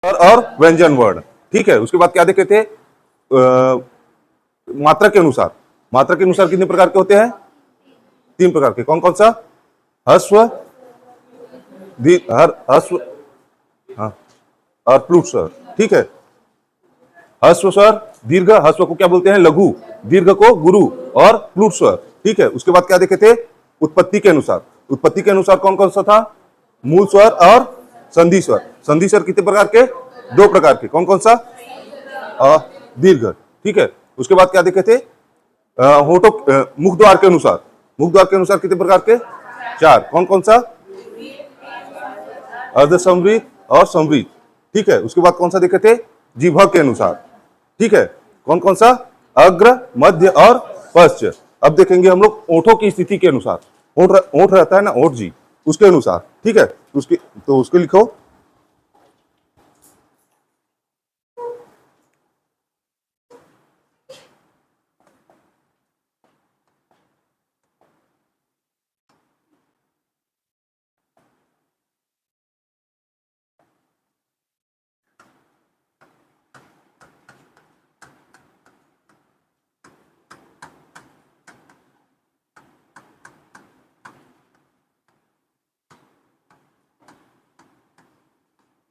और व्यंजन वर्ण। ठीक है, उसके बाद क्या देखे थे? मात्रा के अनुसार। मात्रा के अनुसार कितने प्रकार के होते हैं? 3 प्रकार के। कौन कौन सा? ह्रस्व, ह्रस्व, हाँ, और प्लुत स्वर। ठीक है, ह्रस्व स्वर, दीर्घ, ह्रस्व को क्या बोलते हैं? लघु, दीर्घ को गुरु, और प्लुत स्वर। ठीक है, उसके बाद क्या देखे थे? उत्पत्ति के अनुसार। उत्पत्ति के अनुसार कौन कौन सा था? मूल स्वर और संधि स्वर। संधि स्वर कितने प्रकार के? 2 प्रकार के। कौन कौन सा? दीर्घ। ठीक है, उसके बाद क्या देखे थे? होठों, मुख द्वार के अनुसार। मुख द्वार के अनुसार कितने प्रकार के? 4। कौन कौन सा? अर्धसंवृत और संवृत। ठीक है, उसके बाद कौन सा देखे थे? जिह्वा के अनुसार। ठीक है, कौन कौन सा? अग्र, मध्य और पश्च। अब देखेंगे हम लोग ओठों की स्थिति के अनुसार। ओठ रहता है ना, ओठ जी, उसके अनुसार। ठीक है, उसके तो उसके लिखो।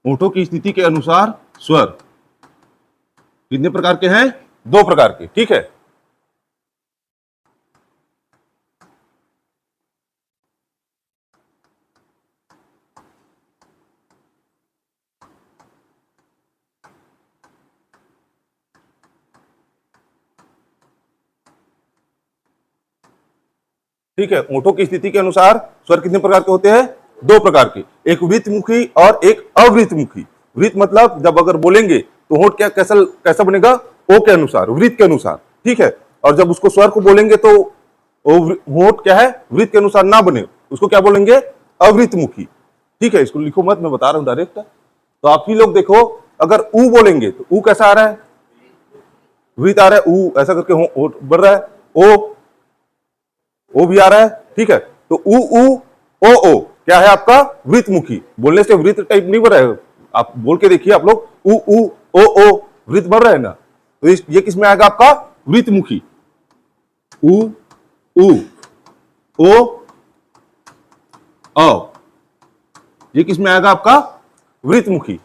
ओठों की स्थिति के अनुसार स्वर कितने प्रकार के हैं? 2 प्रकार के। ठीक है, ठीक है, ओठों की स्थिति के अनुसार स्वर कितने प्रकार के होते हैं? 2 प्रकार के। एक वृत्तमुखी और एक अवृत्तमुखी। वृत्त मतलब जब अगर बोलेंगे तो होठ क्या कैसा कैसा बनेगा? ओ के अनुसार, वृत्त के अनुसार। ठीक है, और जब उसको स्वर को बोलेंगे तो होठ क्या है? वृत्त के अनुसार ना बने, उसको क्या बोलेंगे? अवृत्तमुखी। ठीक है, इसको लिखो मत, मैं बता रहा हूं डायरेक्ट। तो आप ही लोग देखो, अगर ऊ बोलेंगे तो ऊ कैसा आ रहा है? वृत्त आ रहा है, ऊ ऐसा करके होठ बढ़ रहा है। ओ भी आ रहा है। ठीक है, तो ओ क्या है आपका? वृत्तमुखी। बोलने से वृत्त टाइप नहीं बन रहा है, आप बोल के देखिए आप लोग, ओ वृत्त बन रहा है ना। तो ये किस में आएगा आपका? वृत्तमुखी। उ उ ओ अ, ये किस में आएगा आपका? वृत्तमुखी।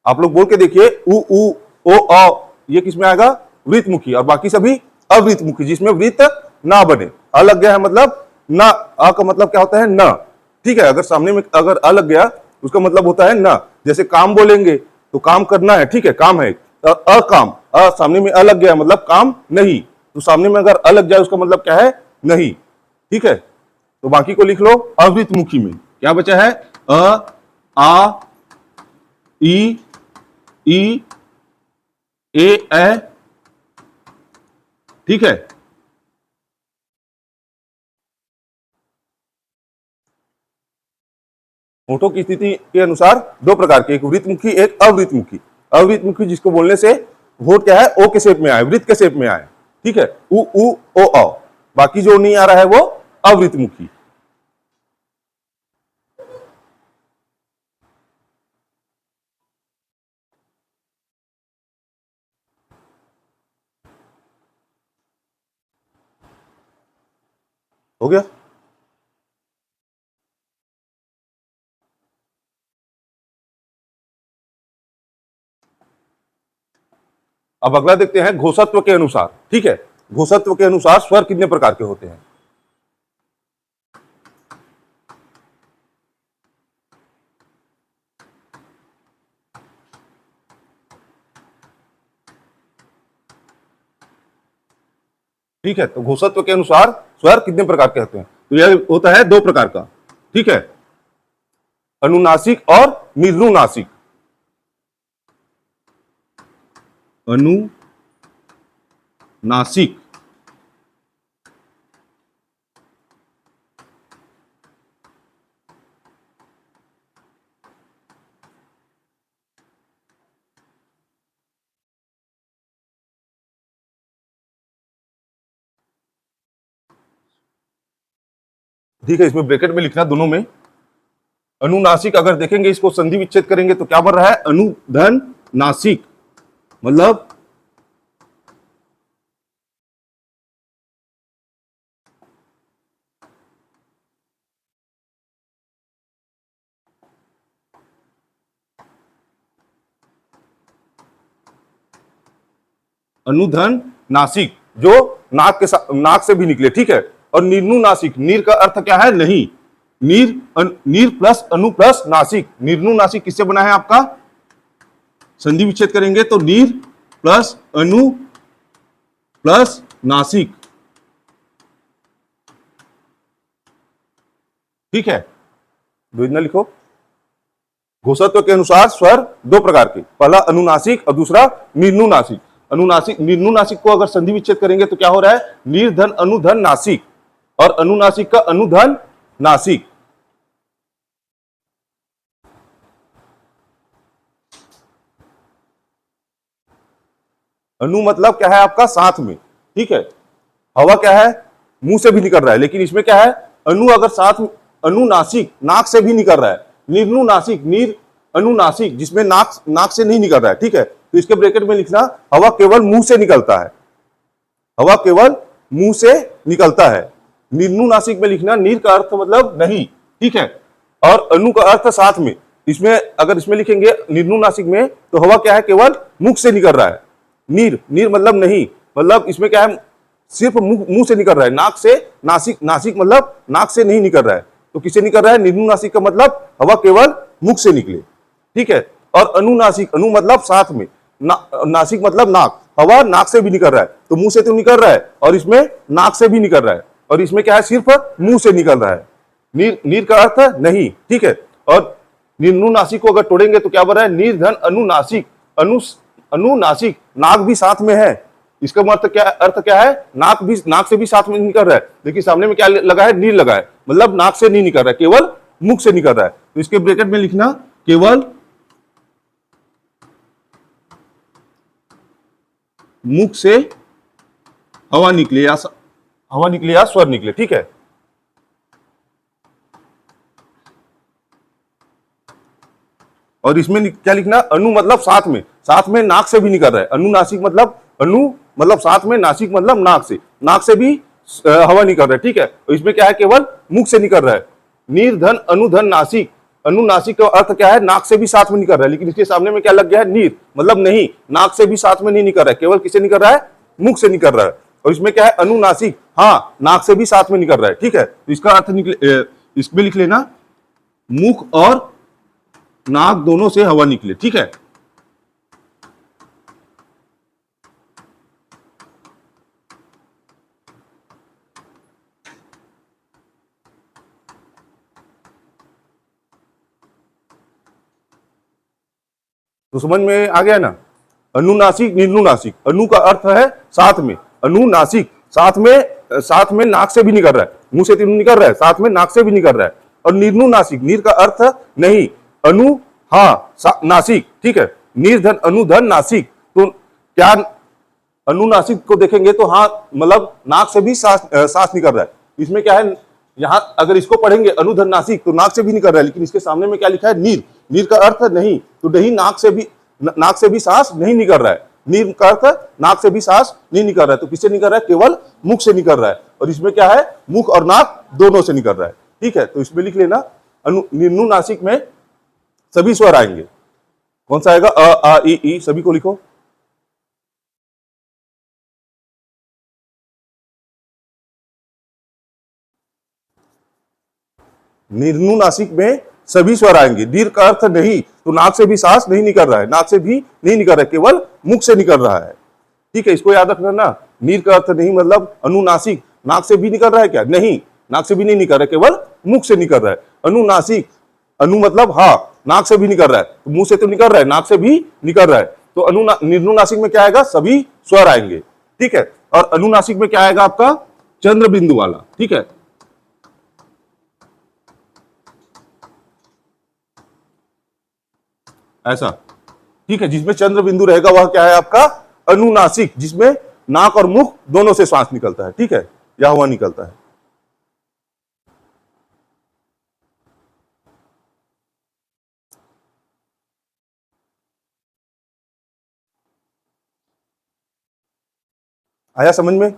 आप लोग बोल के देखिए, ओ अ, ये किस में आएगा? वृत्तमुखी। और बाकी सभी अवृत्तमुखी, जिसमें वृत्त ना बने। अ लग गया है मतलब ना, अ का मतलब क्या होता है? न। ठीक है, अगर सामने में अगर अ लग गया उसका मतलब होता है न। जैसे काम बोलेंगे तो काम करना है, ठीक है, काम है। अकाम, सामने में अ लग गया मतलब काम नहीं, तो सामने में अगर अ लग जाए उसका मतलब क्या है? नहीं। ठीक है, तो बाकी को लिख लो। अवृत्तमुखी में क्या बचा है? अ, आ, ई, ई, ए, ठीक है। होठों की स्थिति के अनुसार 2 प्रकार के, एक वृत्तमुखी, एक अवृत्तमुखी। अवृत्तमुखी जिसको बोलने से होठ क्या है? ओ के शेप में आए, वृत्त के शेप में आए। ठीक है, उ ओ अ। बाकी जो नहीं आ रहा है वो अवृत्तमुखी। हो गया? अब अगला देखते हैं घोषत्व के अनुसार। ठीक है, घोषत्व के अनुसार स्वर कितने प्रकार के होते हैं? ठीक है, तो घोषत्व के अनुसार स्वर कितने प्रकार के होते हैं? तो यह होता है 2 प्रकार का। ठीक है, अनुनासिक और निर्नुनासिक। अनुनासिक, ठीक है, इसमें ब्रैकेट में लिखना दोनों में। अनुनासिक अगर देखेंगे, इसको संधि विच्छेद करेंगे तो क्या बन रहा है? अनुधन नासिक, मतलब अनुधन नासिक, जो नाक से भी निकले, ठीक है। और निर्नु नासिक, नीर का अर्थ क्या है? नहीं। नीर प्लस अनु प्लस नासिक, निर्नु नासिक किससे बना है आपका? संधि विच्छेद करेंगे तो नीर प्लस अनु प्लस नासिक, ठीक है। द्विगुना लिखो। घोषत्व के अनुसार स्वर दो प्रकार के, पहला अनुनासिक और दूसरा निर्नुनासिक। अनुनासिक, निर्नुनासिक को अगर संधि विच्छेद करेंगे तो क्या हो रहा है? निर्धन अनुधन नासिक, और अनुनासिक का अनुधन नासिक। अनु मतलब क्या है आपका? साथ में, ठीक है। हवा क्या है? मुंह से भी निकल रहा है, लेकिन इसमें क्या है? अनु अगर साथ, अनुनासिक नाक से भी निकल रहा है। निर्नुनासिक, नीर अनुनासिक, जिसमें नाक से नहीं निकल रहा है, ठीक है। तो इसके ब्रैकेट में लिखना हवा केवल मुंह से निकलता है, हवा केवल मुंह से निकलता है। निर्नुनासिक में लिखना नीर का अर्थ मतलब नहीं, ठीक है, और अनु का अर्थ साथ में। इसमें अगर इसमें लिखेंगे निर्नुनासिक में तो हवा क्या है? केवल मुख से निकल रहा है। नीर मतलब नहीं, मतलब इसमें क्या है? सिर्फ मुंह से निकल रहा है, नाक से, नासिक मतलब नाक से नहीं निकल रहा है। तो किससे निकल रहा है? निर्नुनासिक का मतलब हवा केवल मुख से निकले, ठीक है। और अनुनासिक, अनु मतलब साथ में, नासिक मतलब नाक, हवा नाक से भी निकल रहा है, तो मुंह से तो निकल रहा है और इसमें नाक से भी निकल रहा है, और इसमें क्या है? सिर्फ मुंह से निकल रहा है। नीर का अर्थ नहीं, ठीक है। और निर्नुनासिक को अगर तोड़ेंगे तो क्या बन रहा है? निर्धन अनुनासिक, अनुनासिक, नाक भी साथ में है। इसका अर्थ क्या है? नाक से भी साथ में निकल रहा है। देखिए सामने में क्या लगा है? नीर लगा है, मतलब नाक से नहीं निकल रहा है, केवल मुख से निकल रहा है। तो इसके ब्रैकेट में लिखना केवल मुख से हवा निकले या स्वर निकले, ठीक है। और इसमें क्या लिखना? अनु मतलब साथ में नाक से भी निकल रहा है। अनुनासिक मतलब अनु मतलब साथ में, नासिक मतलब नाक से भी हवा निकल रहा है, ठीक है। तो इसमें क्या है? केवल मुख से निकल रहा है। निर्धन अनुधन नासिक, अनुनासिक का अर्थ क्या है? नाक से भी साथ में निकल रहा है, लेकिन इसके सामने में क्या लग गया है? नीर मतलब नहीं, नाक से भी साथ में नहीं निकल रहा है, केवल किससे निकल रहा है? मुख से निकल रहा है। और इसमें क्या है? अनुनासिक, हाँ, नाक से भी साथ में निकल रहा है, ठीक है। तो इसका अर्थ इसमें लिख लेना मुख और नाक दोनों से हवा निकले, ठीक है। तो समझ में आ गया ना? अनुनासिक, निर्नुनासिक, अनु का अर्थ है साथ में, अनुनासिक साथ में नाक से भी निकल रहा है, मुंह से तो निकल रहा है, साथ में नाक से भी निकल रहा है। और निर्नुनासिक, नीर का अर्थ नहीं, अनु, हाँ, नासिक, ठीक है। निर्धन अनुधन नासिक, तो क्या अनुनासिक को देखेंगे तो हाँ, मतलब नाक से भी सांस निकल रहा है। इसमें क्या है? यहां अगर इसको पढ़ेंगे अनुधन नासिक तो नाक से भी निकल रहा है, लेकिन इसके सामने में क्या लिखा है? नीर का अर्थ नहीं, तो नहीं, नाक से भी सांस नहीं निकल रहा है। नीर का अर्थ नाक से भी सांस नहीं निकल रहा है, तो किससे निकल रहा है? केवल मुख से निकल रहा है। और इसमें क्या है? मुख और नाक दोनों से निकल रहा है, ठीक है। तो इसमें लिख लेना निर्नुनासिक में सभी स्वर आएंगे। कौन सा आएगा? अ, आ, ई, सभी को लिखो। निर्नुनासिक में सभी स्वर आएंगे। दीर्घ का अर्थ नहीं, तो नाक से भी सांस नहीं निकल रहा है, नाक से भी नहीं निकल रहा है, केवल मुख से निकल रहा है, ठीक है। इसको याद रखना ना। नीर का अर्थ नहीं मतलब अनुनासिक, नाक से भी निकल रहा है क्या? नहीं, नाक से भी नहीं निकल रहा है, केवल मुख से निकल रहा है। अनुनासिक, अनु मतलब हाँ, नाक से भी निकल रहा है, तो मुंह से तो निकल रहा है, नाक से भी निकल रहा है। तो निर्नुनासिक में क्या आएगा? सभी स्वर आएंगे, ठीक है। और अनुनासिक में क्या आएगा आपका? चंद्र बिंदु वाला, ठीक है, ऐसा, ठीक है। जिसमें चंद्र बिंदु रहेगा वह क्या है आपका? अनुनासिक, जिसमें नाक और मुख दोनों से श्वास निकलता है, ठीक है, या हवा निकलता है। आया समझ में?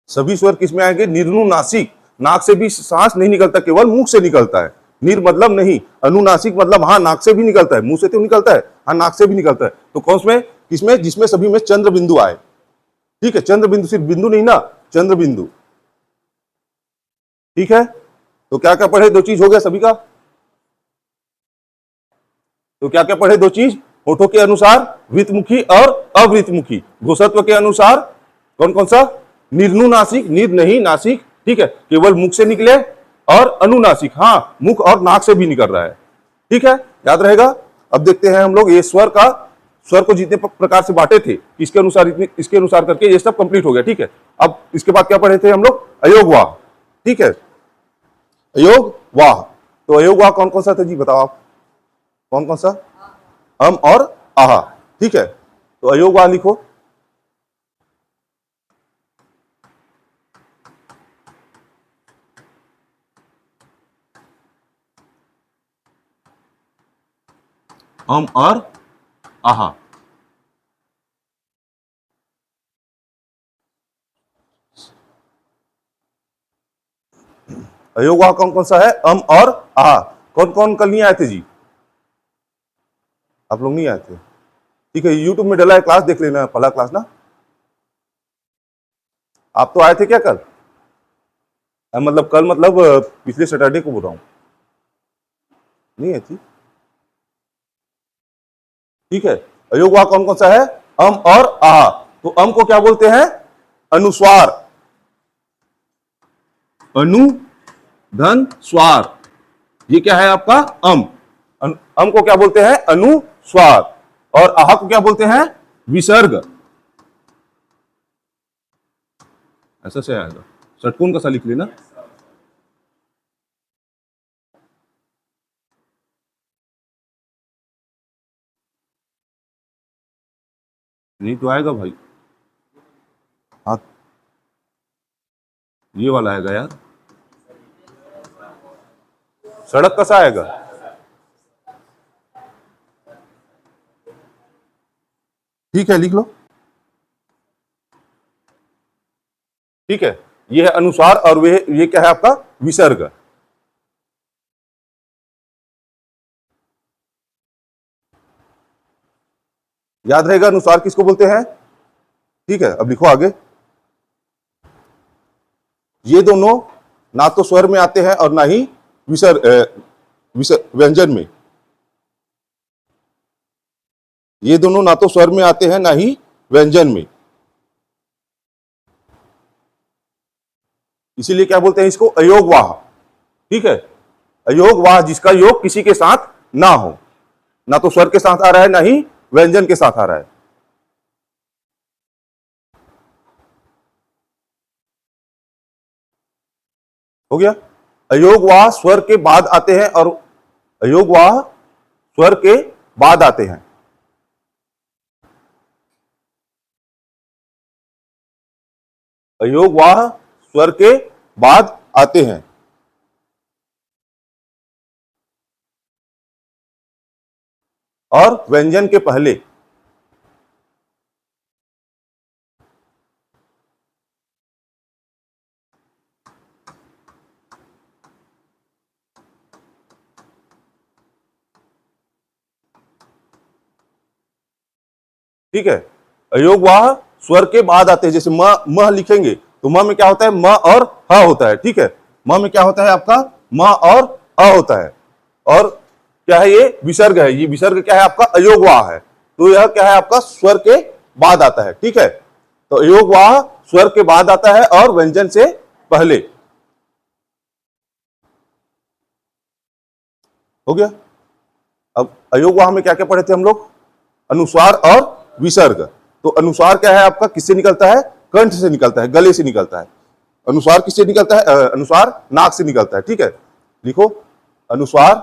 सभी स्वर किसमें आएंगे? निर्नुनासिक। नाक से भी सांस नहीं निकलता, केवल मुंह से निकलता है। निर मतलब नहीं, अनुनासिक मतलब हाँ नाक से भी निकलता है, मुंह से तो निकलता है, हाँ नाक से भी निकलता है। तो कौन में किसमें? जिसमें सभी में चंद्र बिंदु आए। ठीक है, चंद्र बिंदु, सिर्फ बिंदु नहीं ना, चंद्र बिंदु। ठीक है, तो क्या क्या पढ़े? दो चीज हो गया सभी का। तो क्या क्या पढ़े? दो चीज, होठों के अनुसार वृत्तमुखी और अवृत्तमुखी। घोषत्व के अनुसार कौन कौन सा? निर्नुनासिक, निर नहीं नासिक, ठीक है, केवल मुख से निकले, और अनुनासिक, हाँ मुख और नाक से भी निकल रहा है। ठीक है, याद रहेगा। अब देखते हैं हम लोग ये स्वर का, स्वर को जितने प्रकार से बांटे थे, इसके अनुसार इतने, इसके अनुसार करके ये सब कंप्लीट हो गया। ठीक है, अब इसके बाद क्या पढ़े थे हम लोग? अयोग वाह। ठीक है, अयोग वाह। तो अयोग वाह कौन कौन सा था जी, बताओ आप, कौन कौन सा? अम और आहा। ठीक है, तो अयोग वाह लिखो। अम और आहा। अयोग वाह कौन कौन सा है? अम और आहा। कौन कौन कल नहीं आए थे जी? आप लोग नहीं आए थे? ठीक है, यूट्यूब में डला है, क्लास देख लेना, पहला क्लास ना। आप तो आए थे क्या कल? मतलब कल मतलब पिछले सैटरडे को बोल रहा हूं, नहीं आई थी? ठीक है, अयोग वाह कौन कौन सा है? अम और आहा। तो अम को क्या बोलते हैं? अनुस्वार। अनु धन स्वार, ये क्या है आपका? अम। अम को क्या बोलते हैं? अनुस्वार। और आहा को क्या बोलते हैं? विसर्ग। ऐसा से आएगा, षटकोण का सा लिख लेना। नहीं तो आएगा भाई, हाँ ये वाला आएगा यार। सड़क कैसा आएगा? ठीक है, लिख लो। ठीक है, ये है अनुसार, और वे ये क्या है आपका? विसर्ग। याद रहेगा अनुसार किसको बोलते हैं? ठीक है, अब लिखो आगे। ये दोनों ना तो स्वर में आते हैं और ना ही व्यंजन में। ये दोनों ना तो स्वर में आते हैं ना ही व्यंजन में, इसीलिए क्या बोलते हैं इसको? अयोग वाह। ठीक है, अयोग वाह जिसका योग किसी के साथ ना हो, ना तो स्वर के साथ आ रहा है ना ही व्यंजन के साथ आ रहा है। हो गया? अयोग वाह स्वर के बाद आते हैं, और अयोग वाह स्वर के बाद आते हैं। अयोग वाह स्वर के बाद आते हैं, और व्यंजन के पहले। ठीक है, अयोग वाह स्वर के बाद आते हैं। जैसे म म लिखेंगे तो म में क्या होता है? म और ह होता है। ठीक है, म में क्या होता है आपका? म और अ होता है। और क्या है? ये विसर्ग है। ये विसर्ग क्या है आपका? अयोग वाह है। तो यह क्या है आपका? स्वर के बाद आता है। ठीक है, तो अयोग वाह स्वर के बाद आता है और व्यंजन से पहले। हो गया? अब अयोग वाह में क्या क्या पढ़े थे हम लोग? अनुस्वार और विसर्ग। तो अनुस्वार क्या है आपका? किससे निकलता है? कंठ से निकलता है, गले से निकलता है। अनुस्वार किससे निकलता है? अनुस्वार नाक से निकलता है। ठीक है, लिखो अनुस्वार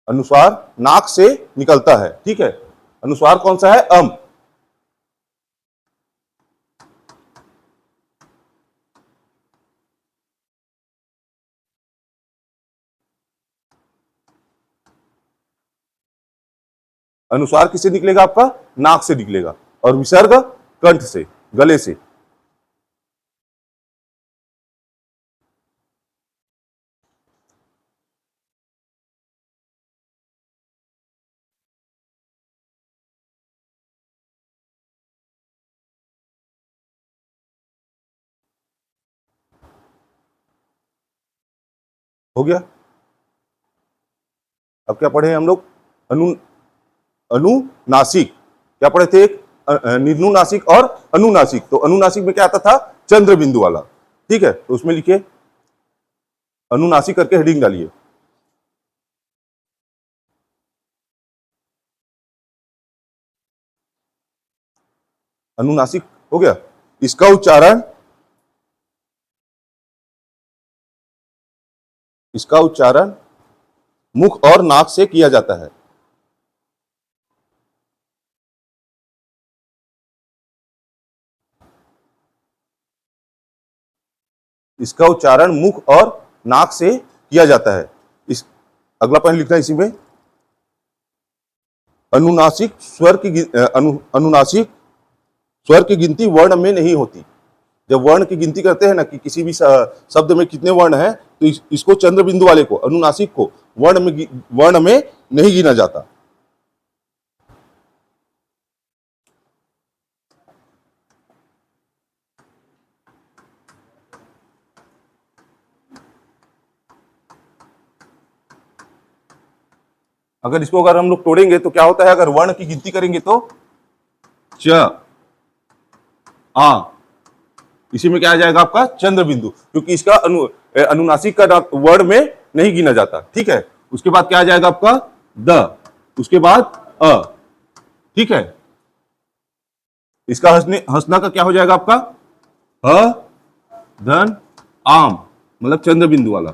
अनुस्वार नाक से निकलता है। ठीक है, अनुस्वार कौन सा है? अम। अनुस्वार किससे निकलेगा? आपका नाक से निकलेगा, और विसर्ग कंठ से, गले से। हो गया। अब क्या पढ़े हम लोग? अनु अनुनासिक। क्या पढ़े थे? एक निर्नुनासिक और अनुनासिक। तो अनुनासिक में क्या आता था? चंद्र बिंदु वाला। ठीक है, तो उसमें लिखिए अनुनासिक करके हेडिंग डालिए। अनुनासिक हो गया। इसका उच्चारण मुख और नाक से किया जाता है। इसका उच्चारण मुख और नाक से किया जाता है। इस अगला पॉइंट लिखना है इसी में। अनुनासिक स्वर की अनुनासिक स्वर की गिनती वर्ण में नहीं होती। जब वर्ण की गिनती करते हैं ना कि किसी भी शब्द में कितने वर्ण हैं, तो इसको चंद्र बिंदु वाले को, अनुनासिक को वर्ण में नहीं गिना जाता। अगर इसको हम लोग तोड़ेंगे तो क्या होता है? अगर वर्ण की गिनती करेंगे तो च आ, इसी में क्या आ जाएगा? आपका चंद्र बिंदु, क्योंकि इसका अनुनासिक का वर्ण में नहीं गिना जाता। ठीक है, उसके बाद क्या आ जाएगा? आपका द, उसके बाद अ। ठीक है, इसका हंसना का क्या हो जाएगा? आपका ह धन आम, मतलब चंद्र बिंदु वाला।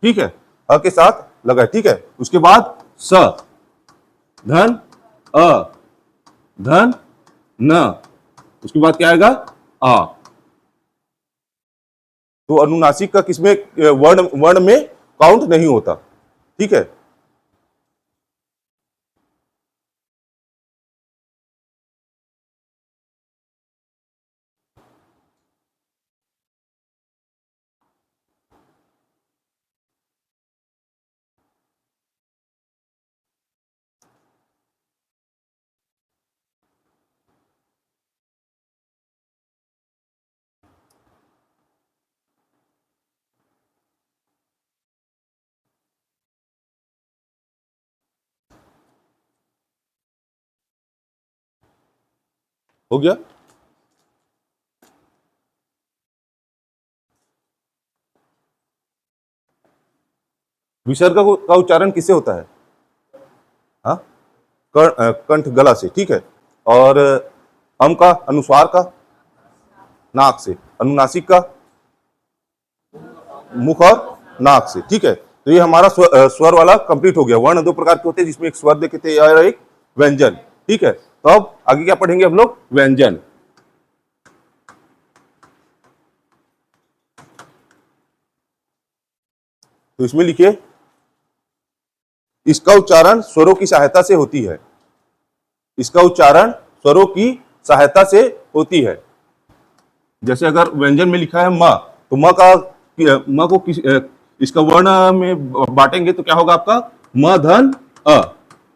ठीक है, अ के साथ लगा है। ठीक है, उसके बाद स धन अ धन न, उसके बाद क्या आएगा? आ। तो अनुनासिक का किसमें वर्ण में काउंट नहीं होता। ठीक है, हो गया। विसर्ग का उच्चारण किससे होता है? हाँ, कंठ, गला से। ठीक है, और अम का, अनुस्वार का, नाक से। अनुनासिक का मुख और नाक से। ठीक है, तो ये हमारा स्वर वाला कंप्लीट हो गया। वर्ण दो प्रकार के होते हैं, जिसमें एक स्वर देखे थे और एक व्यंजन। ठीक है, तो अब आगे क्या पढ़ेंगे हम लोग? व्यंजन। तो इसमें लिखिए इसका उच्चारण स्वरों की सहायता से होती है। इसका उच्चारण स्वरों की सहायता से होती है। जैसे अगर व्यंजन में लिखा है म, तो म को इसका वर्ण में बांटेंगे तो क्या होगा? आपका म धन अ,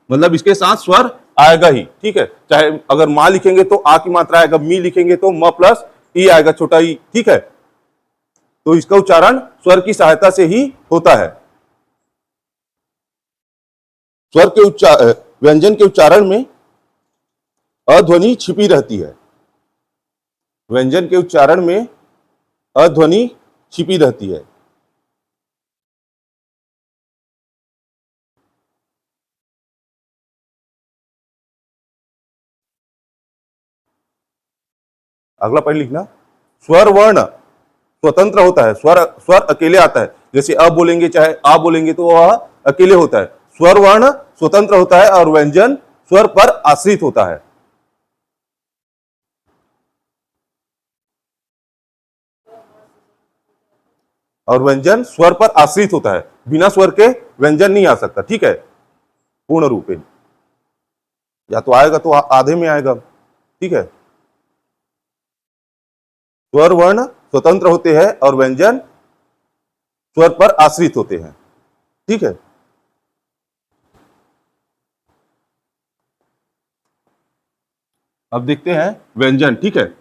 मतलब इसके साथ स्वर आएगा ही। ठीक है, चाहे अगर मां लिखेंगे तो आ की मात्रा आएगा, मी लिखेंगे तो म प्लस ई आएगा, छोटा ई। ठीक है, तो इसका उच्चारण स्वर की सहायता से ही होता है। स्वर के व्यंजन के उच्चारण में अध्वनि छिपी रहती है। व्यंजन के उच्चारण में अध्वनि छिपी रहती है। अगला पॉइंट लिखना, स्वर वर्ण स्वतंत्र होता है। स्वर स्वर अकेले आता है। जैसे अ बोलेंगे चाहे आ बोलेंगे तो वह अकेले होता है। स्वर वर्ण स्वतंत्र होता है और व्यंजन स्वर पर आश्रित होता है। और व्यंजन स्वर पर आश्रित होता है। बिना स्वर के व्यंजन नहीं आ सकता। ठीक है, पूर्ण रूप में। या तो आएगा तो आधे में आएगा, ठीक है। स्वर वर्ण स्वतंत्र होते हैं और व्यंजन स्वर पर आश्रित होते हैं, ठीक है। अब देखते हैं व्यंजन, ठीक है।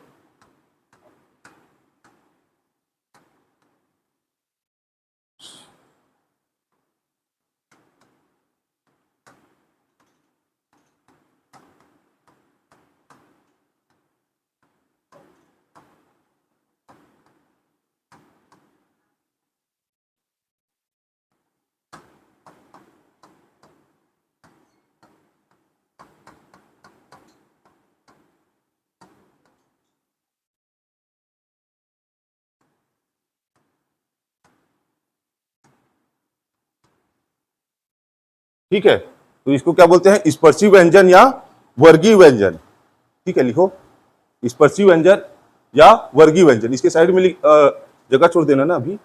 ठीक है, तो इसको क्या बोलते हैं, स्पर्शी व्यंजन या वर्गीय व्यंजन, ठीक है। लिखो स्पर्शी व्यंजन या वर्गीय व्यंजन, इसके साइड में जगह छोड़ देना ना अभी।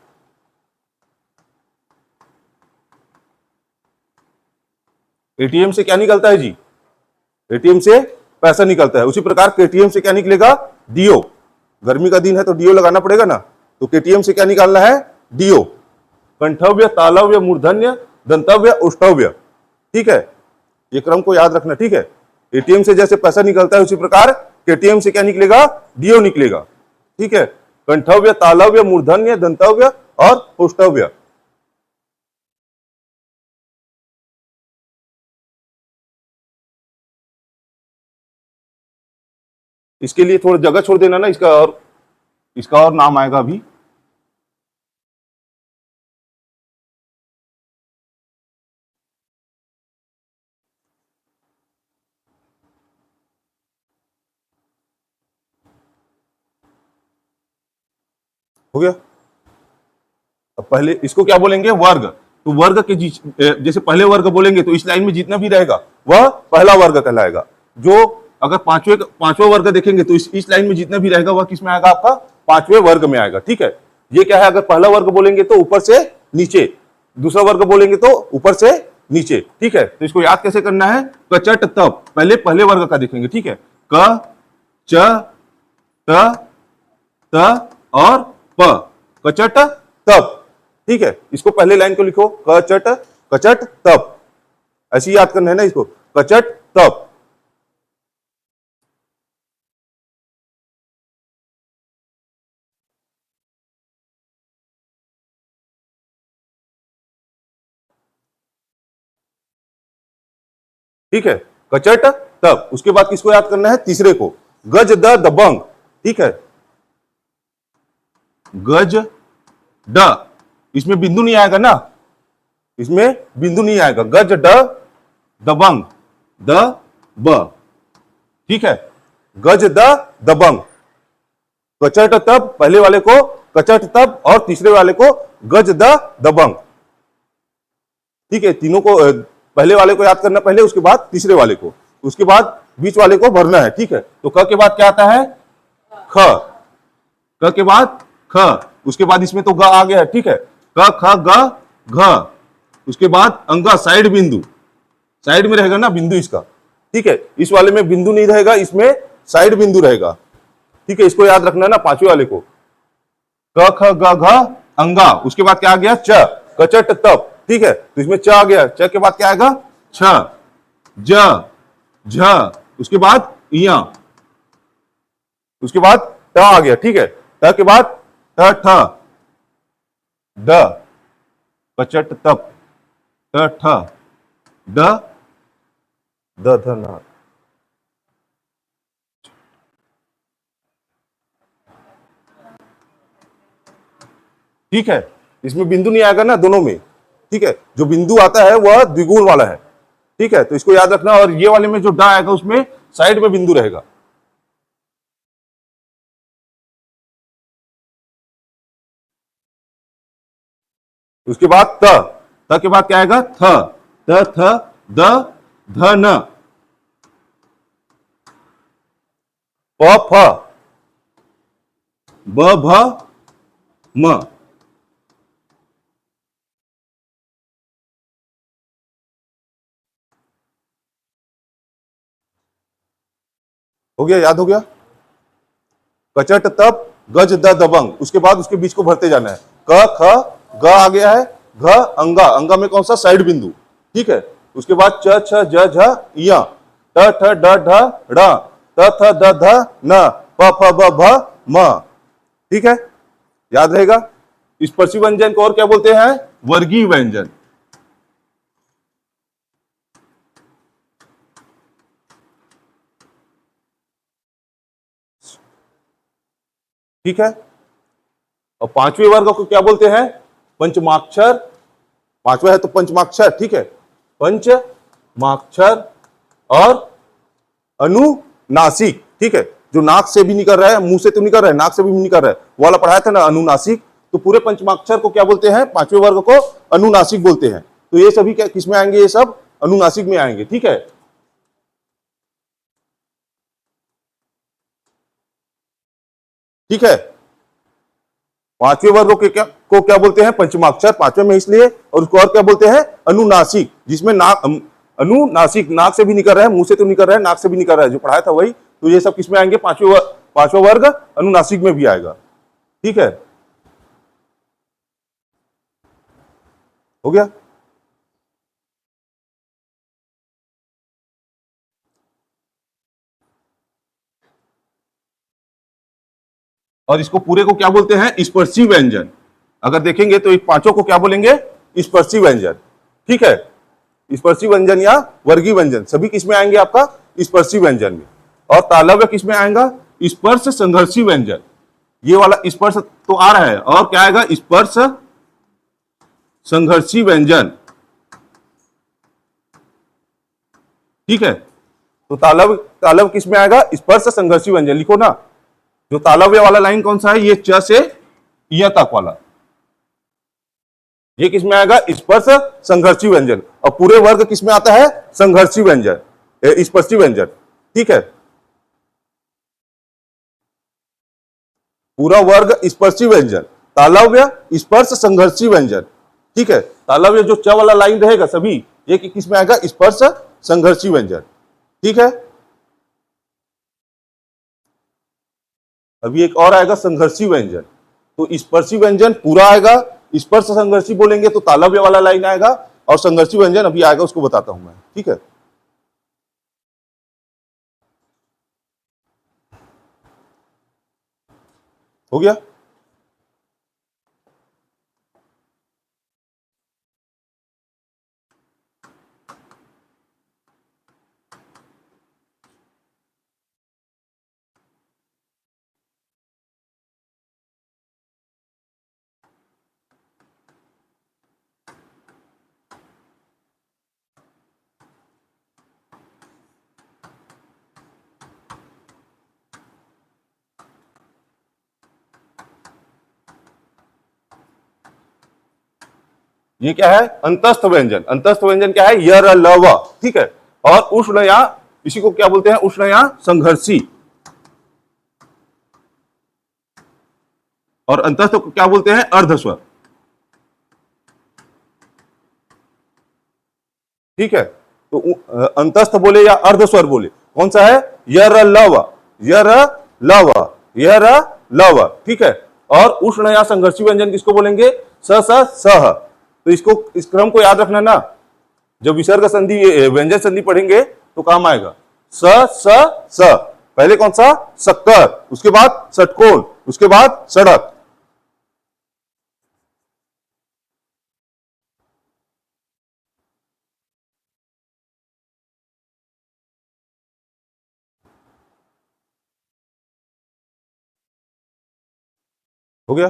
एटीएम से क्या निकलता है जी, एटीएम से पैसा निकलता है, उसी प्रकार केटीएम से क्या निकलेगा, डीओ। गर्मी का दिन है तो डीओ लगाना पड़ेगा ना, तो केटीएम से क्या निकालना है, डीओ। कंठव्य, तालव्य, मूर्धन्य, दंतव्य, उष्टव्य, ठीक है। ये क्रम को याद रखना, ठीक है। एटीएम से जैसे पैसा निकलता है उसी प्रकार केटीएम से क्या निकलेगा, डीओ निकलेगा, ठीक है। कंठव्य, तालव्य, मूर्धन्य, दंतव्य और उष्टव्य। इसके लिए थोड़ा जगह छोड़ देना ना, इसका और नाम आएगा अभी। हो गया। अब पहले इसको क्या बोलेंगे, वर्ग। तो वर्ग के जैसे पहले वर्ग बोलेंगे तो इस लाइन में जितना भी रहेगा वह पहला वर्ग कहलाएगा। जो अगर पांचवें वर्ग देखेंगे तो इस लाइन में जितना भी रहेगा वह किस में आएगा, आपका पांचवें वर्ग में आएगा, ठीक है। ये क्या है, अगर पहला वर्ग बोलेंगे तो ऊपर से नीचे, दूसरा वर्ग बोलेंगे तो ऊपर से नीचे, ठीक है। तो इसको याद कैसे करना है, कचट तप, पहले पहले वर्ग का देखेंगे, ठीक है। क च त त और प, कचट तप, ठीक है। इसको पहले लाइन को लिखो, कचट कचट तप, ऐसे ही याद करना है ना इसको, कचट तप। ठीक है, कचट तप। उसके बाद किसको याद करना है, तीसरे को, गज द दबंग, ठीक है। गज ड, इसमें बिंदु नहीं आएगा ना, इसमें बिंदु नहीं आएगा, गज ड दबंग, द ब, ठीक है। गज द दबंग, कचट तब पहले वाले को कचट तब और तीसरे वाले को गज द दबंग, ठीक है। तीनों को पहले वाले को याद करना पहले, उसके बाद तीसरे वाले को, उसके बाद बीच वाले को भरना है, ठीक है। तो क के बाद क्या आता है, ख, क के बाद ख, उसके बाद इसमें तो ग आ गया है, ठीक है। क ख ग घ, उसके बाद अंगा, साइड बिंदु, साइड में रहेगा ना बिंदु इसका, ठीक है। इस वाले में बिंदु नहीं रहेगा, इसमें साइड बिंदु रहेगा, ठीक है। इसको याद रखना है ना, पांचवें वाले को, क ख ग घ अंगा, उसके बाद क्या आ गया, च, कचट तप, ठीक है। तो इसमें च आ गया, च के बाद क्या आएगा, छ, ज, झ, उसके बाद इया, उसके बाद ट आ गया, ठीक है। ट के बाद ट ठ, द, कचट तप, ट ठ, द द ध न, ठीक है। इसमें बिंदु नहीं आएगा ना दोनों में, ठीक है। जो बिंदु आता है वह द्विगुण वाला है, ठीक है। तो इसको याद रखना, और ये वाले में जो डा आएगा उसमें साइड में बिंदु रहेगा। उसके बाद त के बाद क्या आएगा, थ, त थ द ध न, प फ, ब भ म, हो गया, याद हो गया। कचट तप गज द दबंग, उसके बाद उसके बीच को भरते जाना है। क ख ग आ गया है, घ अंगा, अंगा में कौन सा साइड बिंदु, ठीक है। उसके बाद च छ ज झ य, ट ठ ड ढ ड़, त थ द ध न, प फ ब भ म, ठीक है, याद रहेगा। स्पर्शी व्यंजन को और क्या बोलते हैं? वर्गीय व्यंजन। ठीक है। और पांचवें वर्ग को क्या बोलते हैं? पंचमाक्षर। पांचवा है तो पंचमाक्षर, ठीक है। पंचमाक्षर और अनुनासिक, ठीक है। जो नाक से भी निकल रहा है, मुंह से तो निकल रहा है, नाक से भी निकल रहा है, वो वाला पढ़ाया था ना, अनुनासिक। तो पूरे पंचमाक्षर को क्या बोलते हैं? पांचवें वर्ग को अनुनासिक बोलते हैं। तो ये सभी क्या किस में आएंगे? ये सब अनुनासिक में आएंगे, ठीक है। ठीक है। पांचवें वर्ग को क्या बोलते हैं? पंचमाक्षर, पांचवें में इसलिए, और उसको और क्या बोलते हैं? अनुनासिक, जिसमें नाक, अनुनासिक नाक से भी निकल रहा है, मुंह से तो निकल रहा है, नाक से भी निकल रहा है, जो पढ़ाया था वही। तो ये सब किसमें आएंगे? पांचवा वर्ग अनुनासिक में भी आएगा, ठीक है। हो गया। और इसको पूरे को क्या बोलते हैं? स्पर्शी व्यंजन। अगर देखेंगे तो इस पांचों को क्या बोलेंगे? स्पर्शी व्यंजन, ठीक है। स्पर्शी व्यंजन या वर्गीय व्यंजन सभी किसमें आएंगे? आपका स्पर्शी व्यंजन में। और तालव्य किसमें आएगा? स्पर्श संघर्षी व्यंजन। ये वाला स्पर्श तो आ रहा है, और क्या आएगा? स्पर्श संघर्षी व्यंजन, ठीक है। तो तालव्य किसमें आएगा? स्पर्श संघर्षी व्यंजन। लिखो ना, जो तालव्य वाला लाइन कौन सा है? ये च से य तक वाला, ये किसमें आएगा? स्पर्श संघर्षी व्यंजन। और पूरे वर्ग किसमें आता है? संघर्षी व्यंजन, स्पर्शी व्यंजन, ठीक है। पूरा वर्ग स्पर्शी व्यंजन, तालव्य स्पर्श संघर्षी व्यंजन, ठीक है। तालव्य जो च वाला लाइन रहेगा सभी, ये किसमें आएगा? स्पर्श संघर्षी व्यंजन, ठीक है। अभी एक और आएगा संघर्षी व्यंजन। तो स्पर्शी व्यंजन पूरा आएगा, स्पर्श संघर्षी बोलेंगे तो तालव्य वाला लाइन आएगा, और संघर्षी व्यंजन अभी आएगा, उसको बताता हूं मैं, ठीक है। हो गया। ये क्या है? अंतस्थ व्यंजन। अंतस्थ व्यंजन क्या है? य र ल व, ठीक है। और उष्ण या, इसी को क्या बोलते हैं? उष्ण या संघर्षी। और अंतस्थ को क्या बोलते हैं? अर्धस्वर, ठीक है। तो अंतस्थ बोले या अर्धस्वर बोले, कौन सा है? य र ल व, य र ल व, य र ल व, ठीक है। और उष्ण या संघर्षी व्यंजन किसको बोलेंगे? स स सह। तो इसको, इस क्रम को याद रखना ना, जब विसर्ग संधि व्यंजन संधि पढ़ेंगे तो काम आएगा। स स स, पहले कौन सा? शक्कर, उसके बाद षटकोण, उसके बाद सड़क। हो गया।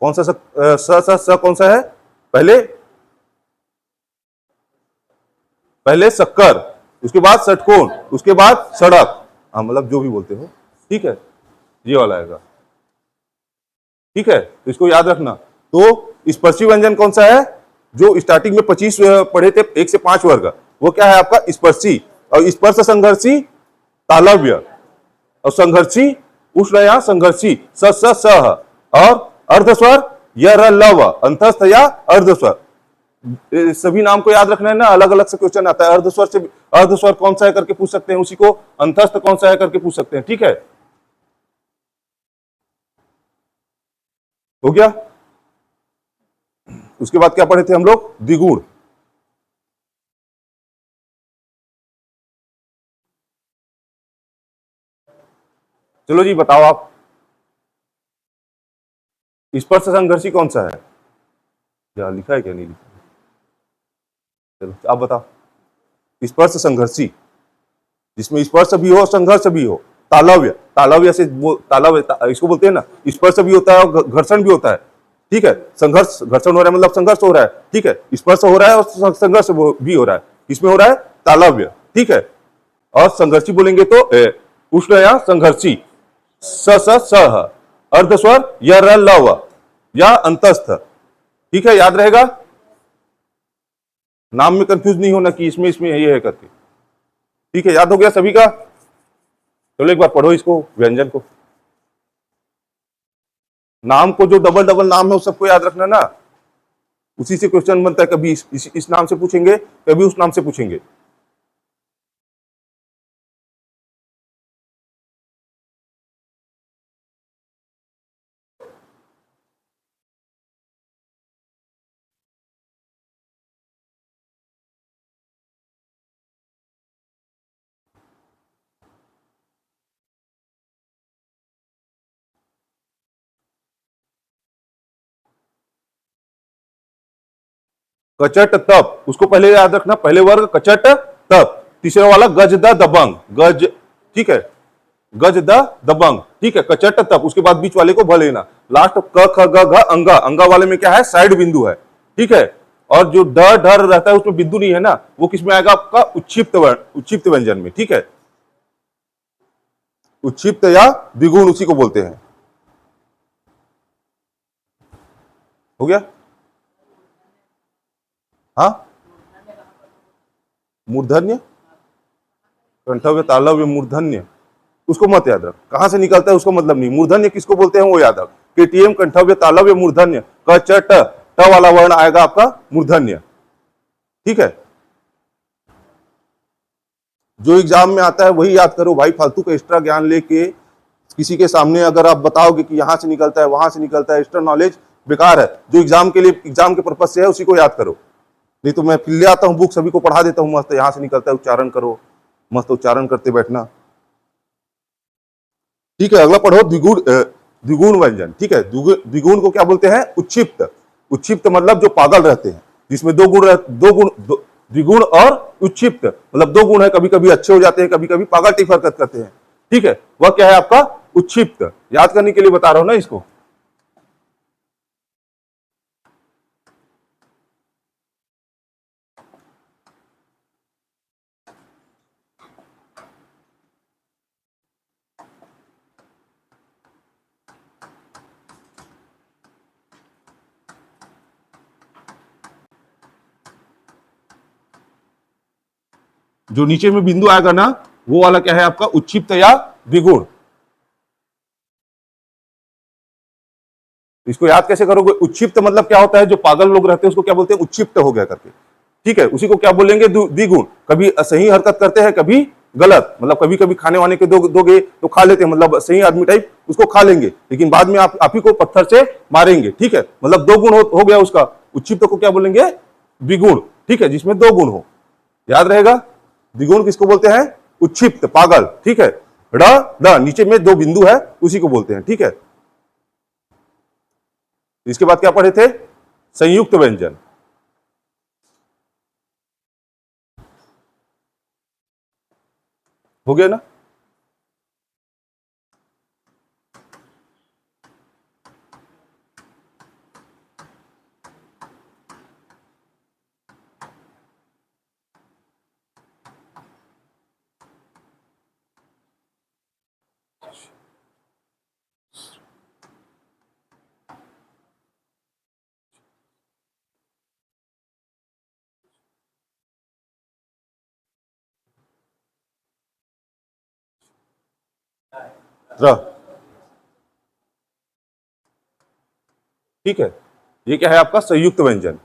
कौन सा स कौन सा है? पहले पहले शक्कर, उसके बाद षटकोण, उसके बाद सड़क। हाँ, मतलब जो भी बोलते हो, ठीक है, ये वाला आएगा, ठीक है। तो इसको याद रखना। तो स्पर्शी व्यंजन कौन सा है? जो स्टार्टिंग में 25 पढ़े थे, 1 से 5 वर्ग, वो क्या है आपका? स्पर्शी। और स्पर्श संघर्षी तालव्य, और संघर्षी उष्ण या संघर्षी स स सह, और अर्धस्वर य र ल व, अंतस्थ या अर्धस्वर, सभी नाम को याद रखना है ना, अलग अलग से क्वेश्चन आता है। अर्धस्वर से अर्धस्वर कौन सा है करके पूछ सकते हैं, उसी को अंतस्थ कौन सा है करके पूछ सकते हैं। ठीक है, हो गया। उसके बाद क्या पढ़े थे हम लोग, द्विगुण। चलो जी बताओ आप, स्पर्श संघर्षी कौन सा है, क्या लिखा है क्या नहीं लिखा। चलो आप बताओ, स्पर्श संघर्षी जिसमें स्पर्श भी हो संघर्ष भी हो। तालव्य, तालव्य से तालव्य इसको बोलते हैं ना, स्पर्श भी होता है और घर्षण भी होता है। ठीक है, संघर्ष, घर्षण हो रहा है मतलब संघर्ष हो रहा है। ठीक है, स्पर्श हो रहा है और संघर्ष भी हो रहा है। इसमें हो रहा है तालव्य। ठीक है, और संघर्षी बोलेंगे तो उष्ण या संघर्षी, स स स अर्धस्वर या र ल व या अंतस्थ। ठीक है, याद रहेगा, नाम में कंफ्यूज नहीं होना कि इसमें इसमें ये है करके। ठीक है, याद हो गया सभी का। चलो एक बार पढ़ो इसको, व्यंजन को, नाम को जो डबल डबल नाम है उस सबको याद रखना ना, उसी से क्वेश्चन बनता है। कभी इस नाम से पूछेंगे, कभी उस नाम से पूछेंगे। कचट तप, उसको पहले याद रखना, पहले वर्ग कचट तप। तीसरा वाला गज द दबंग, गज, ठीक है, गज द दबंग। ठीक है, कचट तप, उसके बाद बीच वाले को भ लेना। लास्ट क ख ग घ अंगा, अंगा वाले में क्या है, साइड बिंदु है। ठीक है, और जो ड ढर रहता है उसमें बिंदु नहीं है ना, वो किसमें आएगा आपका, उच्छिप्त उच्छिप्त व्यंजन में। ठीक है, उच्छिप्त या द्विगुण उसी को बोलते हैं। हो गया, हाँ, मूर्धन्य, कंठव्य तालव्य मूर्धन्य, उसको मत याद रख, कहां से निकलता है उसको मतलब नहीं। मूर्धन्य किसको बोलते हैं वो याद रख, केटीएम कंठव्य तालव्य मूर्धन्य, क च ट, ट वाला वर्ण आएगा आपका मूर्धन्य। ठीक है, जो एग्जाम में आता है वही याद करो भाई, फालतू का एक्स्ट्रा ज्ञान लेके किसी के सामने अगर आप बताओगे कि यहां से निकलता है वहां से निकलता है, एक्स्ट्रा नॉलेज बेकार है। जो एग्जाम के लिए, एग्जाम के पर्पज से है उसी को याद करो। नहीं तो मैं फिर ले आता हूँ बुक, सभी को पढ़ा देता हूँ मस्त, यहां से निकलता है उच्चारण करो, मस्त उच्चारण करते बैठना। ठीक है, अगला पढ़ो द्विगुण, द्विगुण व्यंजन। ठीक है, द्विगुण को क्या बोलते हैं, उच्छिप्त। उच्छिप्त मतलब जो पागल रहते हैं, जिसमें दो गुण, द्विगुण और उच्छिप्त मतलब दो गुण है, कभी कभी अच्छे हो जाते हैं, कभी कभी पागल टी हरकत करते हैं। ठीक है, वह क्या है आपका, उच्छिप्त। याद करने के लिए बता रहा हूं ना इसको। जो नीचे में बिंदु आएगा ना, वो वाला क्या है आपका, उच्छिप्त या द्विगुण। इसको याद कैसे करोगे, उच्छिप्त मतलब क्या होता है, जो पागल लोग रहते हैं उसको क्या बोलते हैं, उच्छिप्त हो गया करके। ठीक है, उसी को क्या बोलेंगे, द्विगुण। कभी सही हरकत करते हैं, कभी गलत, मतलब कभी कभी खाने वाने के दोगे तो खा लेते हैं, मतलब सही आदमी टाइप उसको खा लेंगे, लेकिन बाद में आप ही को पत्थर से मारेंगे। ठीक है, मतलब दो गुण हो गया उसका। उच्छिप्त को क्या बोलेंगे, द्विगुण। ठीक है, जिसमें दो गुण हो, याद रहेगा। द्विगुण किसको बोलते हैं, उच्छिप्त, पागल। ठीक है, ड ड नीचे में दो बिंदु है, उसी को बोलते हैं। ठीक है, इसके बाद क्या पढ़े थे, संयुक्त व्यंजन। हो गया ना। र, ठीक है, ये क्या है आपका, संयुक्त व्यंजन।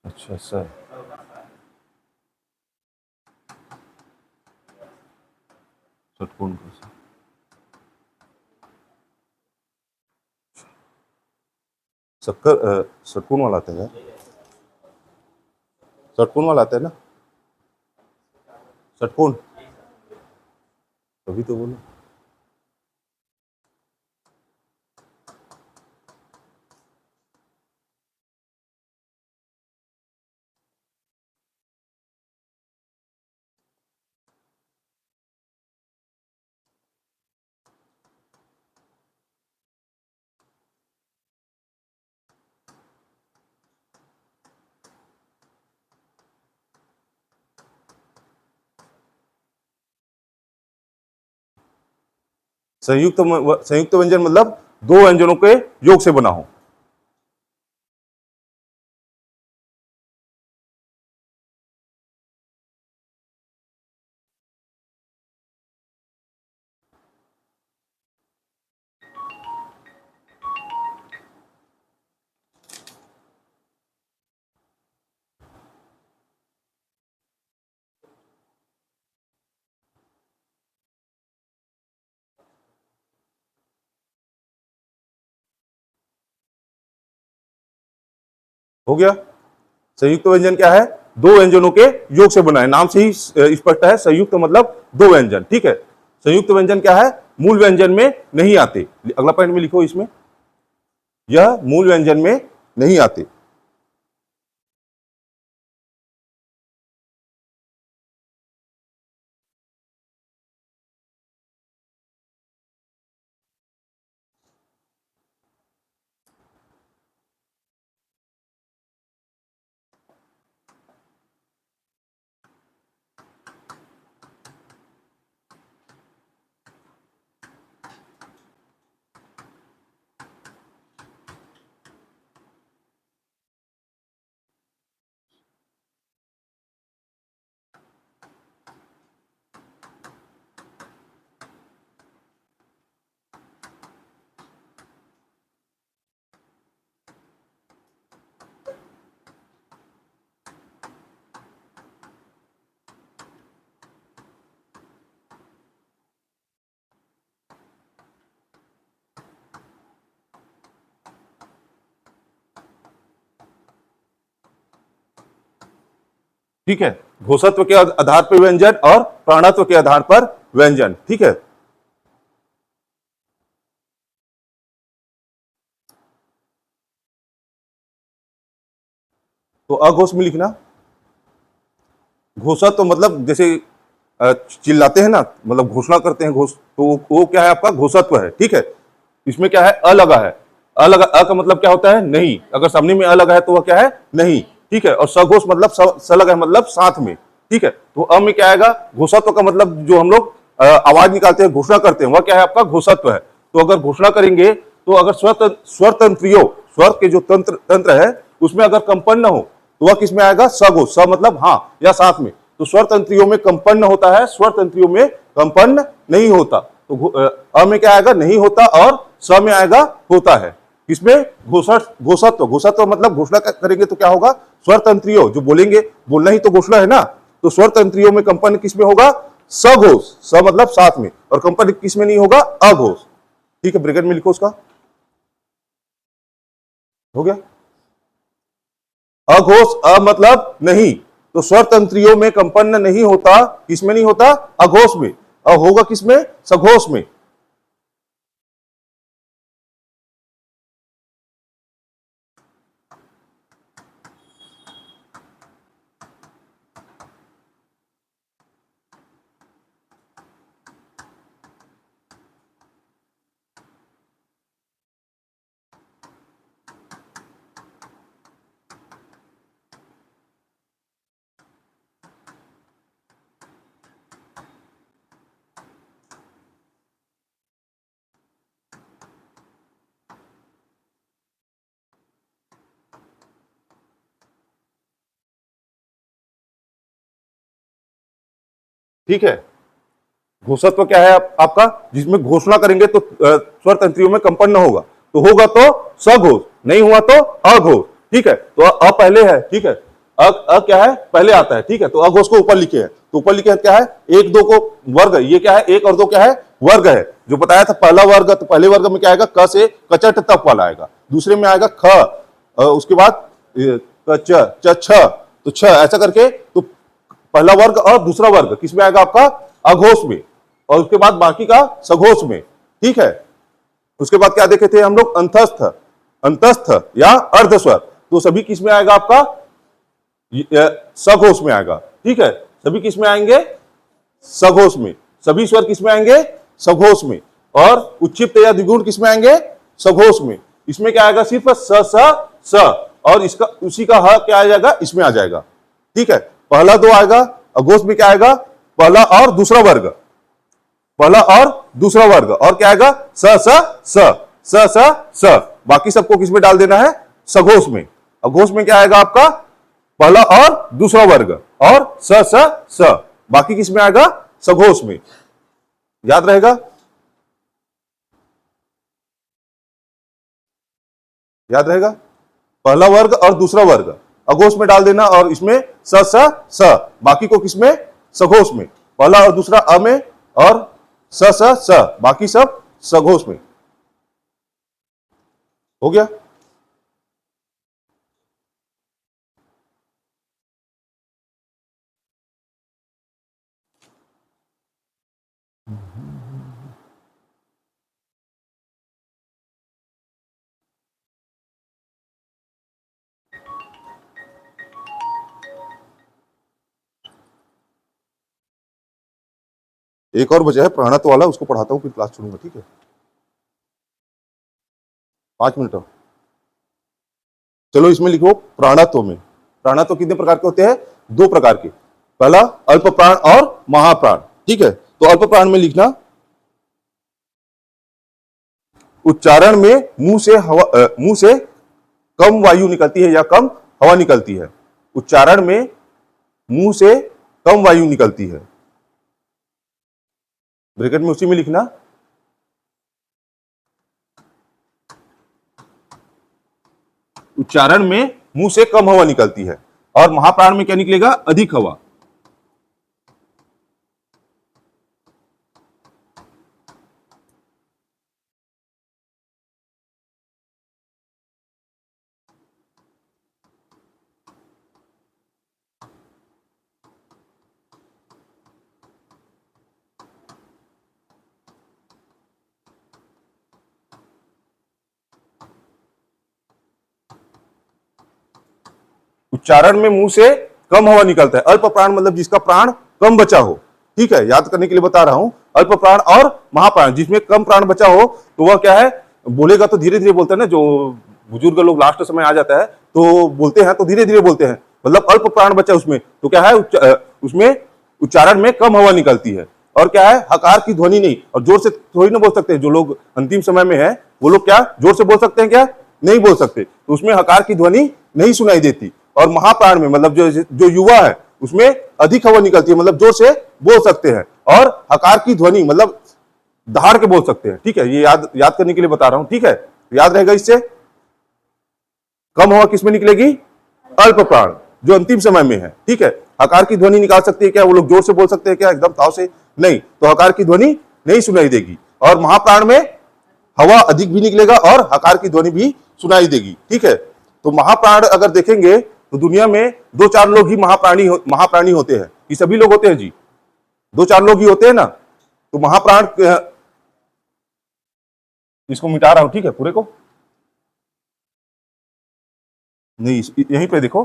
अच्छा सर, षटकोण का सर, षटकोण वाला आता है यार, षटकोण वाला आता है ना, षटकोण, तभी तो बोलो। संयुक्त व्यंजन मतलब दो व्यंजनों के योग से बना हो। हो गया। संयुक्त व्यंजन क्या है? दो व्यंजनों के योग से बना है, नाम से ही स्पष्ट है, संयुक्त मतलब दो व्यंजन। ठीक है, संयुक्त व्यंजन क्या है? मूल व्यंजन में नहीं आते। अगला पॉइंट में लिखो इसमें, यह मूल व्यंजन में नहीं आते। ठीक है, घोषत्व के आधार पर व्यंजन और प्राणत्व के आधार पर व्यंजन। ठीक है, तो अघोष में लिखना। घोषत्व तो मतलब जैसे चिल्लाते हैं ना, मतलब घोषणा करते हैं, घोष, तो वो क्या है? आपका घोषत्व है। ठीक है, इसमें क्या है? अ लगा है। अ लगा, अ का मतलब क्या होता है? नहीं। अगर सामने में अ लगा है तो वह क्या है? नहीं। ठीक है, और सघोष मतलब स लगा है मतलब साथ में। ठीक है, तो अ में क्या आएगा? घोषत्व का मतलब जो हम लोग आवाज निकालते हैं, घोषणा करते हैं, वह क्या है? आपका घोषत्व है। तो अगर घोषणा करेंगे तो अगर स्वर तंत्रियों, स्वर के जो तंत्र तंत्र है उसमें अगर कंपन न हो तो वह किस में आएगा? सघोष। स मतलब हाँ या साथ में। तो स्वर तंत्रियों में कंपन होता है, स्वर तंत्रियों में कंपन नहीं होता। तो अ में क्या आएगा? नहीं होता, और स में आएगा होता है। इसमें घोषत्व, घोषत्व मतलब घोषणा करेंगे तो क्या होगा? स्वर तंत्रियों जो बोलेंगे, बोलना ही तो घोषणा है ना, तो स्वर तंत्रियों में कंपन किस में होगा? सघोष। स मतलब साथ में, और कंपन किस में नहीं होगा? अघोष। ठीक है, ब्रैकेट में लिखो उसका। हो गया। अघोष, अ मतलब नहीं, तो स्वर तंत्रियों में कंपन नहीं होता, किसमें नहीं होता? अघोष में। होगा किसमें? सघोष में। ठीक है, घोषत्व क्या है आपका? जिसमें घोषणा करेंगे तो स्वर तंत्रियों में कंपन न होगा तो सघोष, नहीं हुआ तो अघोष। ठीक है, तो अ पहले है। ठीक है, क्या है, पहले आता है, ठीक है। तो अघोष को ऊपर लिखे हैं, तो ऊपर लिखे हैं क्या है, एक दो को वर्ग है, ये क्या है, एक और दो क्या है, वर्ग है। जो बताया था पहला वर्ग, तो पहले वर्ग में क्या आएगा, क से कचट तक वाला आएगा। दूसरे में आएगा ख, उसके बाद च छ, तो छ, ऐसा करके तो पहला वर्ग और दूसरा वर्ग किस में आएगा आपका, अघोष में, और उसके बाद बाकी का सघोष में, ठीक है। उसके बाद क्या देखे थे हम लोग, अंतस्थ, अंतस्थ या अर्धस्वर, तो सभी किस में आएगा आपका, सघोष में आएगा, ठीक है। सभी किस में आएंगे, सघोष में। सभी स्वर किस में आएंगे, सघोष में। और उच्चिप्त या द्विगुण किस में आएंगे, सघोष में। इसमें क्या आएगा, सिर्फ स, और इसका उसी का ह क्या आ जाएगा, इसमें आ जाएगा, ठीक है। पहला दो आएगा, अघोष में क्या आएगा, पहला और दूसरा वर्ग, पहला और दूसरा वर्ग, और क्या आएगा, स। बाकी सबको किस में डाल देना है, सघोष में। अघोष में क्या आएगा आपका, पहला और दूसरा वर्ग, और स। बाकी किस में आएगा, सघोष में। याद रहेगा, याद रहेगा, पहला वर्ग और दूसरा वर्ग अघोष में डाल देना, और इसमें स, बाकी को किसमें, सघोष में। पहला और दूसरा अ में, और स, बाकी सब सघोष में। हो गया। एक और बचा है प्राणत्व वाला, उसको पढ़ाता हूं, फिर क्लास छोड़ूंगा, ठीक है। 5 मिनट और। चलो इसमें लिखो प्राणत्व में। प्राणत्व कितने प्रकार के होते हैं, 2 प्रकार के। पहला अल्प प्राण और महाप्राण, ठीक है। तो अल्प प्राण में लिखना, उच्चारण में मुंह से कम वायु निकलती है या कम हवा निकलती है। उच्चारण में मुंह से कम वायु निकलती है, ब्रैकेट में उसी में लिखना, उच्चारण में मुंह से कम हवा निकलती है, और महाप्राण में क्या निकलेगा, अधिक हवा। उच्चारण में मुंह से कम हवा निकलता है। अल्प प्राण मतलब जिसका प्राण कम बचा हो, ठीक है, याद करने के लिए बता रहा हूं। अल्प प्राण और महाप्राण, जिसमें कम प्राण बचा हो, तो वह क्या है, बोलेगा तो धीरे धीरे बोलता है ना। जो बुजुर्ग लोग लास्ट समय आ जाता है तो बोलते हैं तो धीरे धीरे बोलते हैं, मतलब अल्प प्राण बचा उसमें, तो क्या है, उसमें उच्चारण में कम हवा निकलती है। और क्या है, हकार की ध्वनि नहीं, और जोर से थोड़ी ना बोल सकते हैं। जो लोग अंतिम समय में है वो लोग क्या जोर से बोल सकते हैं, क्या नहीं बोल सकते, तो उसमें हकार की ध्वनि नहीं सुनाई देती। और महाप्राण में मतलब जो युवा है उसमें अधिक हवा निकलती है, मतलब जोर से बोल सकते हैं, और हकार की ध्वनि मतलब दहाड़ के बोल सकते हैं, ठीक है। ये याद करने के लिए बता रहा हूं, ठीक है, याद रहेगा। इससे कम हवा किसमें निकलेगी, अल्प प्राण, जो अंतिम समय में है, ठीक है। हकार की ध्वनि निकाल सकती है क्या, वो लोग जोर से बोल सकते हैं क्या, एकदम ताव से नहीं, तो हकार की ध्वनि नहीं सुनाई देगी। और महाप्राण में हवा अधिक भी निकलेगा और हकार की ध्वनि भी सुनाई देगी, ठीक है। तो महाप्राण अगर देखेंगे तो दुनिया में 2-4 लोग ही महाप्राणी होते हैं, कि सभी लोग होते हैं जी, 2-4 लोग ही होते हैं ना। तो महाप्राण, इसको मिटा रहा हूं, ठीक है, पूरे को नहीं, यहीं पे देखो,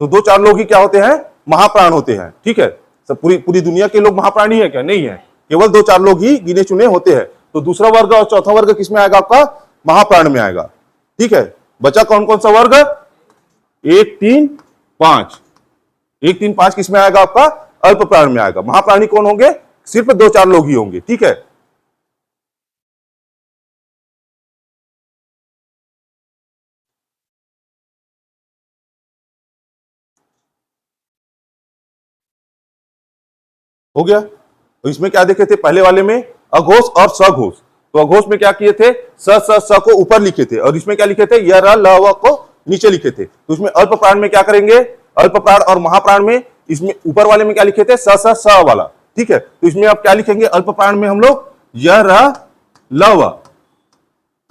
तो 2-4 लोग ही क्या होते हैं, महाप्राण होते हैं, ठीक है। सब पूरी दुनिया के लोग महाप्राणी है क्या, नहीं है, केवल 2-4 लोग ही गिने चुने होते हैं। तो दूसरा वर्ग और चौथा वर्ग किसमें आएगा, आपका महाप्राण में आएगा, ठीक है। बचा कौन कौन सा वर्ग, 1, 3, 5। 1, 3, 5 किसमें आएगा, आपका अल्प प्राण में आएगा। महाप्राणी कौन होंगे, सिर्फ 2-4 लोग ही होंगे, ठीक है। हो गया। तो इसमें क्या देखे थे, पहले वाले में अघोष और सघोष। तो अघोष में क्या किए थे, स को ऊपर लिखे थे, और इसमें क्या लिखे थे, य र ल व को नीचे लिखे थे। तो इसमें अल्प प्राण में क्या करेंगे, अल्प प्राण और महाप्राण में, इसमें ऊपर वाले में क्या लिखे थे, स स स वाला, ठीक है। तो इसमें आप क्या लिखेंगे, अल्प प्राण में हम लोग य र ल व,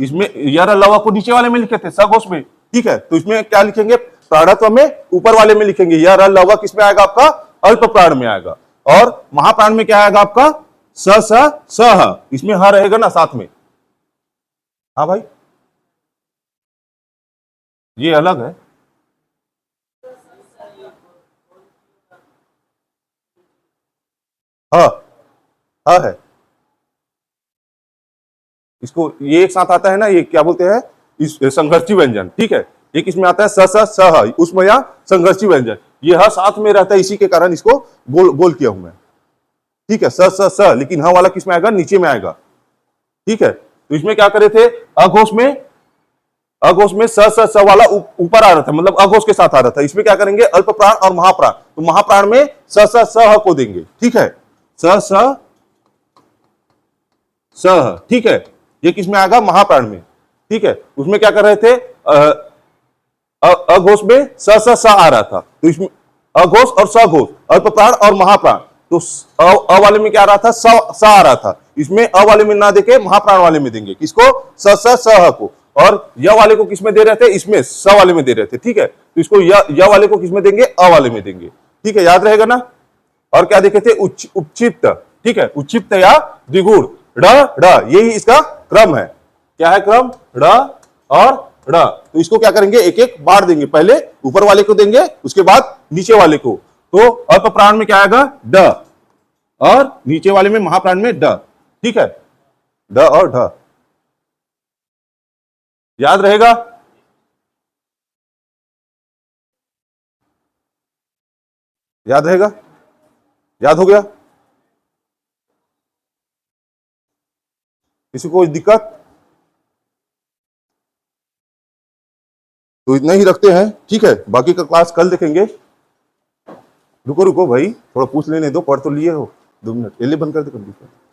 इसमें य र ल व को नीचे वाले में लिखे थे सघोष में, ठीक है। तो इसमें क्या लिखेंगे, प्राणत्व में ऊपर वाले में लिखेंगे य र ल व, किसमें आएगा आपका, अल्प प्राण में आएगा। और महाप्राण में क्या आएगा आपका, स स स ह, इसमें ह रहेगा ना साथ में। हाँ भाई, ये अलग है, हाँ हाँ है, इसको ये एक साथ आता है ना, ये क्या बोलते हैं, इस संघर्षी व्यंजन, ठीक है। एक इसमें आता है स स स ह, उसमें या संघर्षी व्यंजन, ये ह साथ में रहता है, इसी के कारण इसको गोल किया हूं मैं, ठीक है। स स स, लेकिन ह वाला किसमें आएगा, नीचे में आएगा, ठीक है। तो इसमें क्या करे थे, अघोष में स स स वाला ऊपर आ रहा था, मतलब अघोष के साथ आ रहा था। इसमें क्या करेंगे, अल्प प्राण और महाप्राण, तो महाप्राण में स स स ह को देंगे, ठीक है, स स स ह, ठीक है। ये किसमें आएगा, महाप्राण में, ठीक है। उसमें क्या कर रहे थे, अघोष में स स स आ रहा था, तो इसमें अघोष और सघोष, अल्प प्राण और महाप्राण, तो अ वाले में क्या आ रहा था, स आ रहा था, इसमें अ वाले में ना देके महाप्राण वाले में देंगे, किसको, स स स ह को। और य वाले को किसमें दे रहे थे, इसमें स वाले में दे रहे थे, ठीक है। तो इसको य वाले को किसमें देंगे, अ वाले में देंगे, ठीक है, याद रहेगा ना। और क्या देखे थे, उपक्षिप्त, ठीक है, उक्षिप्त या द्विगुण, ड़ ड़, यही इसका क्रम है, क्या है क्रम, ड़ और ड़। तो इसको क्या करेंगे, एक एक बार देंगे, पहले ऊपर वाले को देंगे, उसके बाद नीचे वाले को। तो अल्प प्राण में क्या आएगा, ड, और नीचे वाले में महाप्राण में ड, ठीक है, ड और ढ, याद रहेगा। याद रहेगा, याद हो गया, किसी को कोई दिक्कत, तो इतना ही रखते हैं, ठीक है। बाकी का क्लास कल देखेंगे। रुको रुको भाई, थोड़ा पूछ लेने दो, पढ़ तो लिए हो, 2 मिनट, एले बंद कर दे कंप्यूटर।